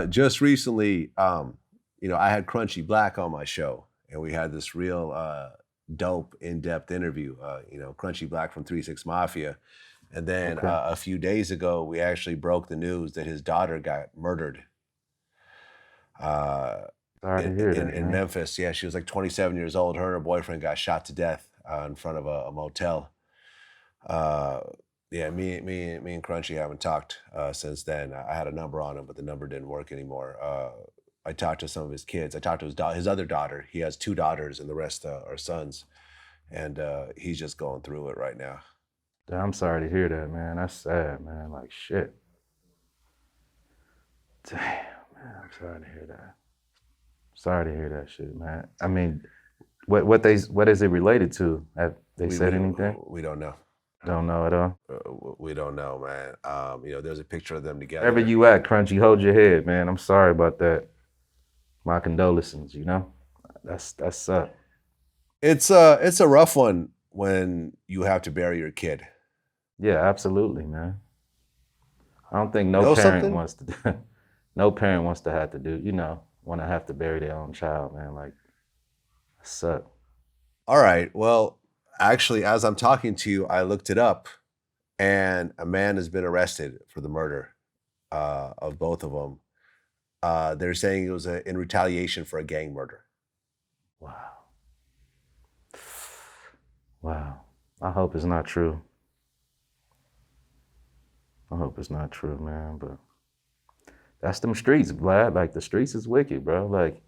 Just recently, I had Crunchy Black on my show, and we had this real dope, in-depth interview. Crunchy Black from 3 6 Mafia, and then Okay. a few days ago, we actually broke the news that his daughter got murdered Sorry to hear that, in man. Memphis. Yeah, she was like 27 years old. Her and her boyfriend got shot to death in front of a motel. Yeah, me and Crunchy haven't talked since then. I had a number on him, but the number didn't work anymore. I talked to some of his kids. I talked to his other daughter. He has 2 daughters, and the rest are sons. And he's just going through it right now. Damn, I'm sorry to hear that, man. That's sad, man. Like, shit. Damn, man. I'm sorry to hear that. Sorry to hear that shit, man. I mean, what is it related to? Have they said anything? We don't know. Don't know at all? We don't know, man. There's a picture of them together. Wherever you at, Crunchy, hold your head, man. I'm sorry about that. My condolences, That's suck. It's a rough one when you have to bury your kid. Yeah, absolutely, man. I don't think no parent wants to have to do, want to have to bury their own child, man. Like, that suck. All right. Well, actually, as I'm talking to you, I looked it up, and a man has been arrested for the murder of both of them. They're saying it was in retaliation for a gang murder. Wow. Wow. I hope it's not true. I hope it's not true, man, but that's them streets, Vlad. Like, the streets is wicked, bro. Like,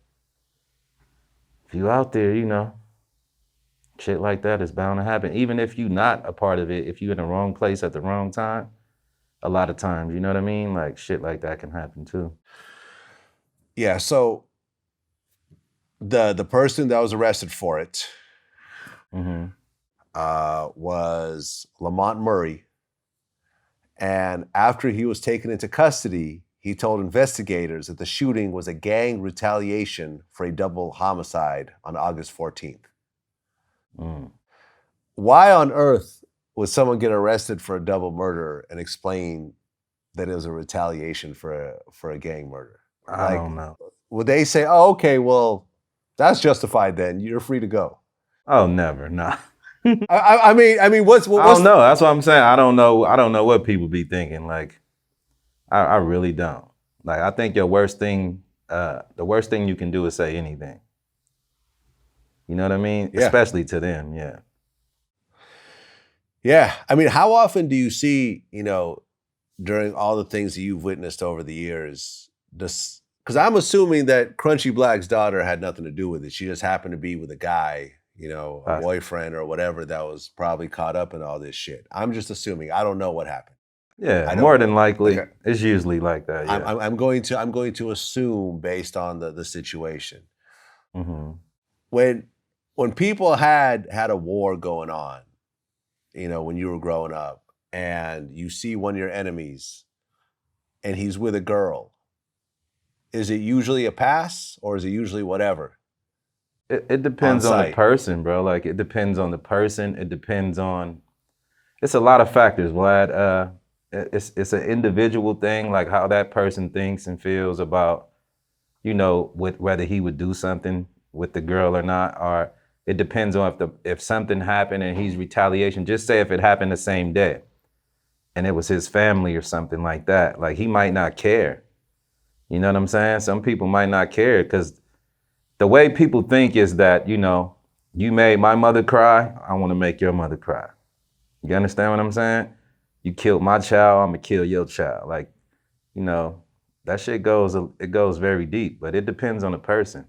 if you out there, shit like that is bound to happen. Even if you're not a part of it, if you're in the wrong place at the wrong time, a lot of times, you know what I mean? Like, shit like that can happen too. Yeah, so the person that was arrested for it was Lamont Murray. And after he was taken into custody, he told investigators that the shooting was a gang retaliation for a double homicide on August 14th. Why on earth would someone get arrested for a double murder and explain that it was a retaliation for a gang murder? I don't know. Would they say, "Oh, okay, well, that's justified then. You're free to go"? Oh, never, nah. I mean, what's? I don't know. That's what I'm saying. I don't know what people be thinking. Like, I really don't. Like, I think the worst thing you can do is say anything. You know what I mean? Yeah. Especially to them, yeah. Yeah. I mean, how often do you see, during all the things that you've witnessed over the years, this? Because I'm assuming that Crunchy Black's daughter had nothing to do with it. She just happened to be with a guy, a boyfriend or whatever that was probably caught up in all this shit. I'm just assuming. I don't know what happened. Yeah, more than likely, it's usually like that. Yeah. I'm going to assume based on the situation. When people had a war going on, when you were growing up, and you see one of your enemies, and he's with a girl, is it usually a pass or is it usually whatever? It depends on the person, bro. Like, it depends on the person. It depends on. It's a lot of factors, Vlad. It's an individual thing, like how that person thinks and feels about, with whether he would do something with the girl or not, or it depends on if something happened and he's retaliation. Just say if it happened the same day, and it was his family or something like that. Like, he might not care. You know what I'm saying? Some people might not care because the way people think is that, you made my mother cry, I want to make your mother cry. You understand what I'm saying? You killed my child, I'm gonna kill your child. Like, that shit goes very deep, but it depends on the person,